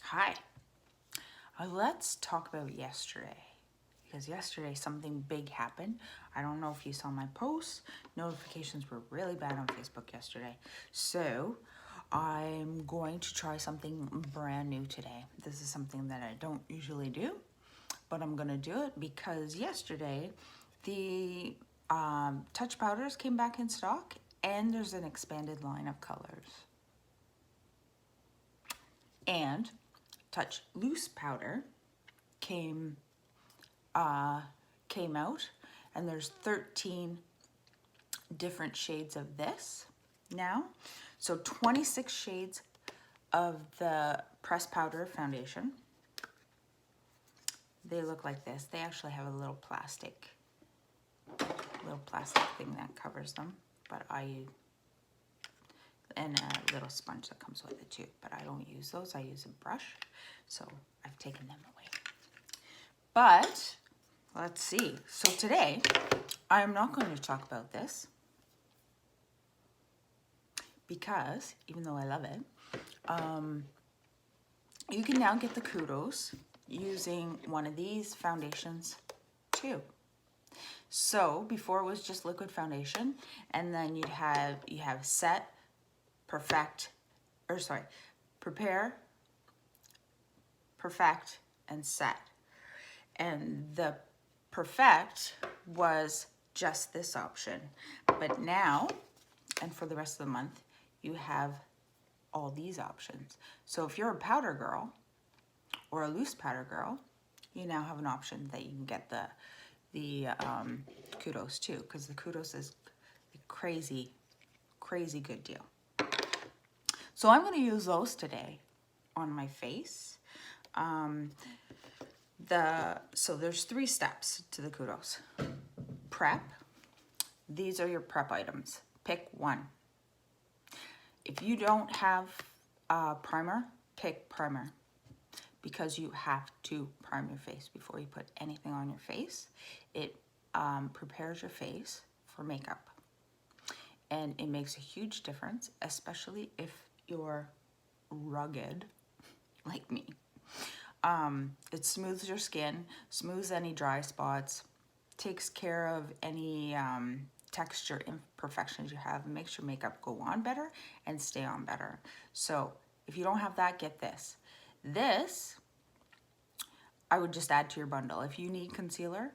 Hi. Let's talk about yesterday, because yesterday something big happened. I don't know if you saw my posts. Notifications were really bad on Facebook yesterday. So I'm going to try something brand new today. This is something that I don't usually do, but I'm going to do it because yesterday the touch powders came back in stock and there's an expanded line of colors. And touch loose powder came out, and there's 13 different shades of this now. So 26 shades of the pressed powder foundation. They look like this. They actually have a little plastic thing that covers them, and a little sponge that comes with it too, but I don't use those. I use a brush, so I've taken them away. But let's see. So today, I'm not going to talk about this because even though I love it, you can now get the kudos using one of these foundations too. So before it was just liquid foundation, and then you have set, prepare, perfect, and set. And the perfect was just this option. But now, and for the rest of the month, you have all these options. So if you're a powder girl or a loose powder girl, you now have an option that you can get the kudos too, because the kudos is a crazy good deal. So I'm going to use those today on my face. So there's 3 steps to the kudos. Prep. These are your prep items. Pick one. If you don't have primer, pick primer, because you have to prime your face before you put anything on your face. It prepares your face for makeup, and it makes a huge difference, especially if you're rugged like me. It smooths your skin, smooths any dry spots, takes care of any texture imperfections you have, and makes your makeup go on better and stay on better. So if you don't have that, get this. This, I would just add to your bundle. If you need concealer,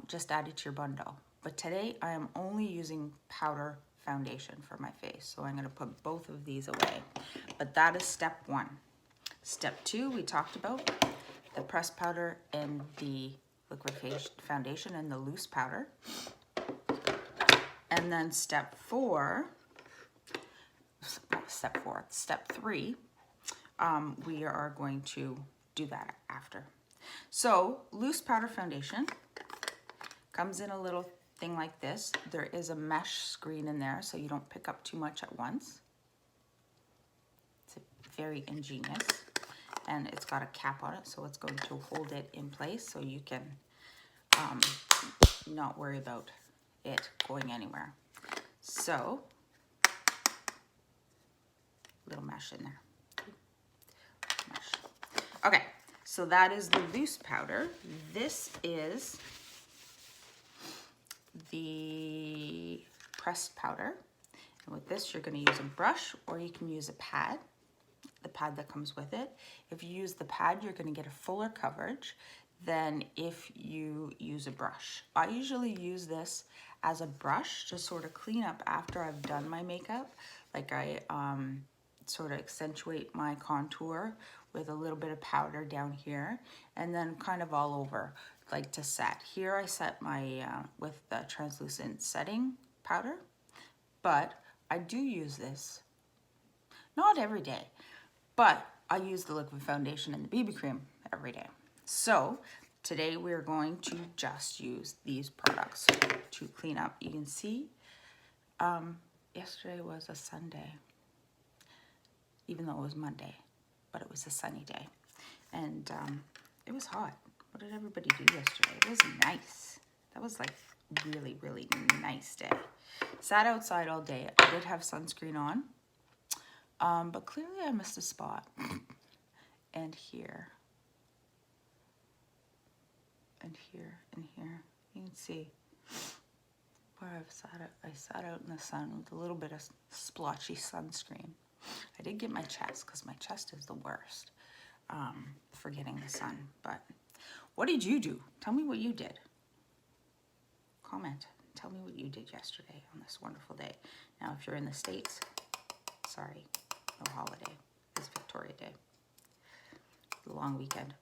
just add it to your bundle. But today I am only using powder foundation for my face. So I'm going to put both of these away. But that is step 1. Step 2, we talked about the pressed powder and the liquid foundation and the loose powder. And then step 3, we are going to do that after. So loose powder foundation comes in a little thing like this. There is a mesh screen in there so you don't pick up too much at once. It's very ingenious. And it's got a cap on it, so it's going to hold it in place so you can not worry about it going anywhere. So, little mesh in there. Mesh. Okay, so that is the loose powder. This is the pressed powder. And with this, you're going to use a brush, or you can use a pad. The pad that comes with it. If you use the pad, you're going to get a fuller coverage than if you use a brush. I usually use this as a brush to sort of clean up after I've done my makeup. Like I sort of accentuate my contour with a little bit of powder down here, and then kind of all over, like to set. Here I set my with the translucent setting powder, but I do use this not every day. But I use the liquid foundation and the BB cream every day. So today we're going to just use these products to clean up. You can see yesterday was a Sunday, even though it was Monday, but it was a sunny day. And it was hot. What did everybody do yesterday? It was nice. That was like really nice day. Sat outside all day. I did have sunscreen on. But clearly I missed a spot. and here. And here, and here. You can see where I've sat out. I sat out in the sun with a little bit of splotchy sunscreen. I did get my chest, because my chest is the worst for getting the sun. But what did you do? Tell me what you did. Comment. Tell me what you did yesterday on this wonderful day. Now, if you're in the States, sorry, no holiday. It's Victoria Day. The long weekend.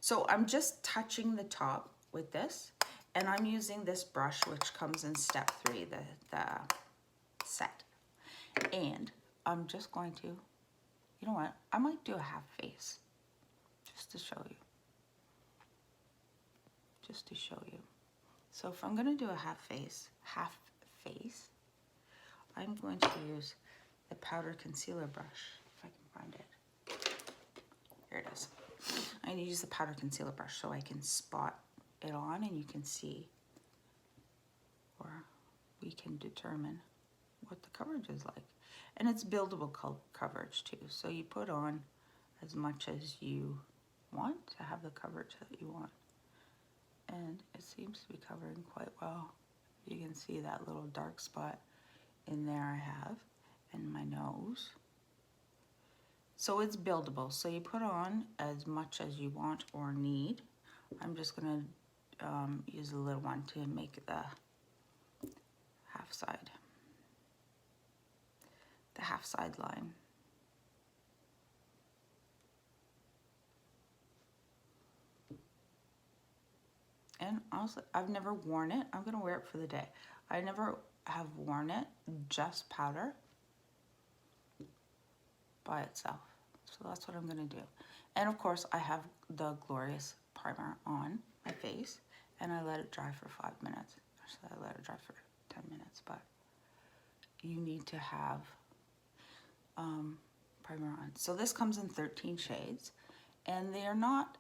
So I'm just touching the top with this, and I'm using this brush, which comes in step 3, the set. And I'm just going to, you know what? I might do a half face, just to show you. Just to show you. So if I'm gonna do a half face, I'm going to use the powder concealer brush, if I can find it. Here it is. I'm gonna use the powder concealer brush so I can spot it on, and you can see, or we can determine what the coverage is like. And it's buildable coverage too. So you put on as much as you want to have the coverage that you want. And it seems to be covering quite well. You can see that little dark spot in there I have, and my nose. So it's buildable. So you put on as much as you want or need. I'm just gonna use a little one to make the half side line. And honestly, I've never worn it. I'm gonna wear it for the day. I never have worn it, just powder by itself. So that's what I'm gonna do. And of course, I have the Glorious primer on my face, and I let it dry for 5 minutes. Actually, I let it dry for 10 minutes, but you need to have primer on. So this comes in 13 shades, and they are not,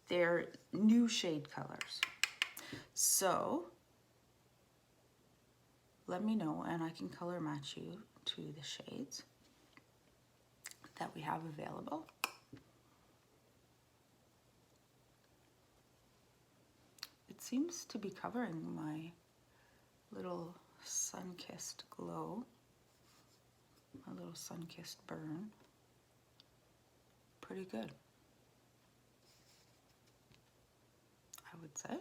they're new shade colors. So let me know, and I can color match you to the shades that we have available. It seems to be covering my little sun-kissed glow, my little sun-kissed burn, pretty good, I would say. So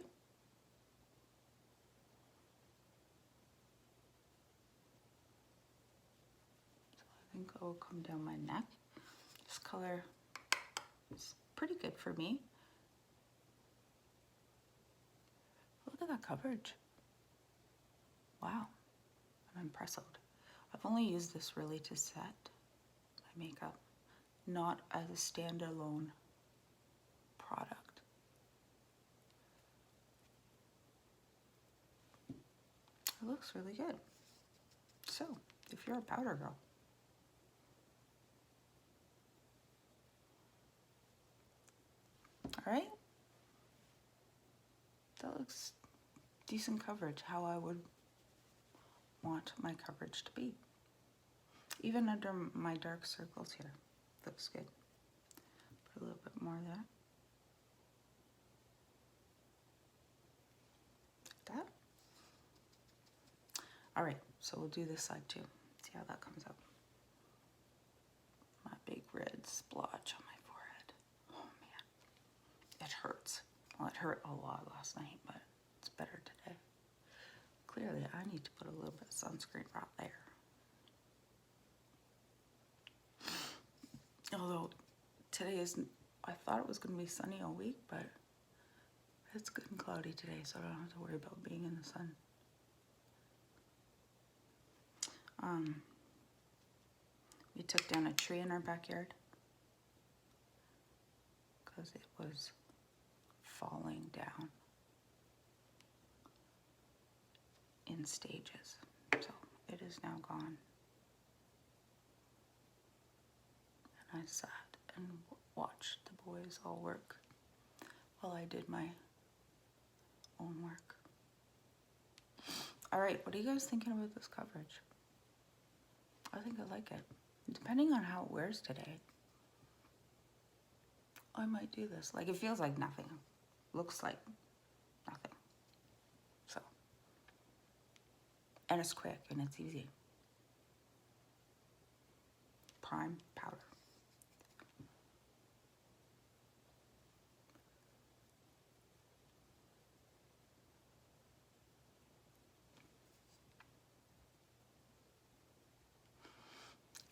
I think it will come down my neck. This color is pretty good for me. Look at that coverage. Wow, I'm impressed. I've only used this really to set my makeup, not as a standalone product. It looks really good. So, if you're a powder girl, all right, that looks decent coverage, how I would want my coverage to be. Even under my dark circles here, looks good. Put a little bit more there. Like that. All right, so we'll do this side too. See how that comes out. My big red splotch on my forehead. Oh man, it hurts. Well, it hurt a lot last night, but it's better today. Clearly, I need to put a little bit of sunscreen right there. Although today isn't, I thought it was going to be sunny all week, but it's good and cloudy today, so I don't have to worry about being in the sun. We took down a tree in our backyard because it was falling down in stages, so it is now gone. And I sat and watched the boys all work while I did my own work. All right, what are you guys thinking about this coverage? I think I like it. Depending on how it wears today, I might do this. Like, it feels like nothing. Looks like nothing. So, and it's quick and it's easy. Prime powder.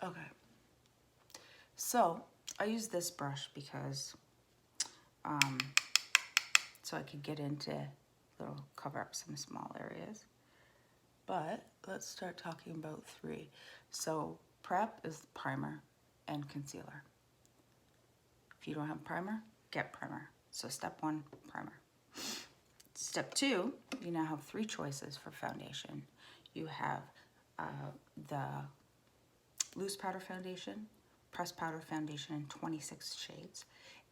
Okay. So, I use this brush because so I could get into little, cover up some small areas. But let's start talking about 3. So prep is primer and concealer. If you don't have primer, get primer. So step 1, primer. Step 2, you now have 3 choices for foundation. You have the loose powder foundation, pressed powder foundation in 26 shades,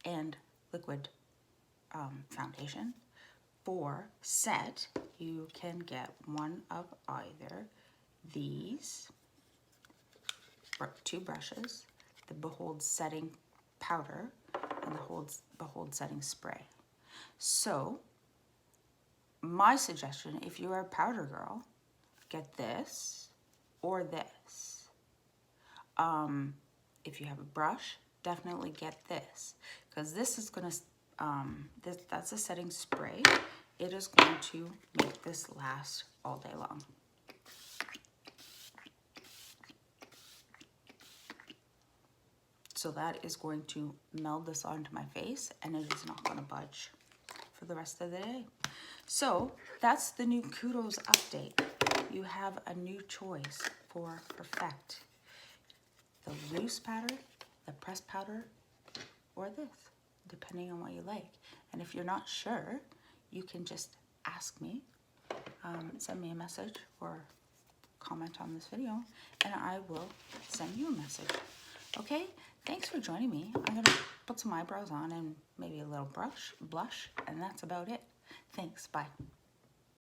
and liquid foundation. For set, you can get one of either these 2 brushes, the Behold Setting Powder and the Behold Setting Spray. So, my suggestion, if you are a powder girl, get this or this. If you have a brush, definitely get this, because this is gonna, that's a setting spray. It is going to make this last all day long. So that is going to meld this onto my face, and it is not going to budge for the rest of the day. So that's the new Kudos update. You have a new choice for Perfect. The loose powder, the pressed powder, or this, depending on what you like. And if you're not sure, you can just ask me, send me a message or comment on this video, and I will send you a message. Okay, thanks for joining me. I'm gonna put some eyebrows on and maybe a little blush, and that's about it. Thanks, bye.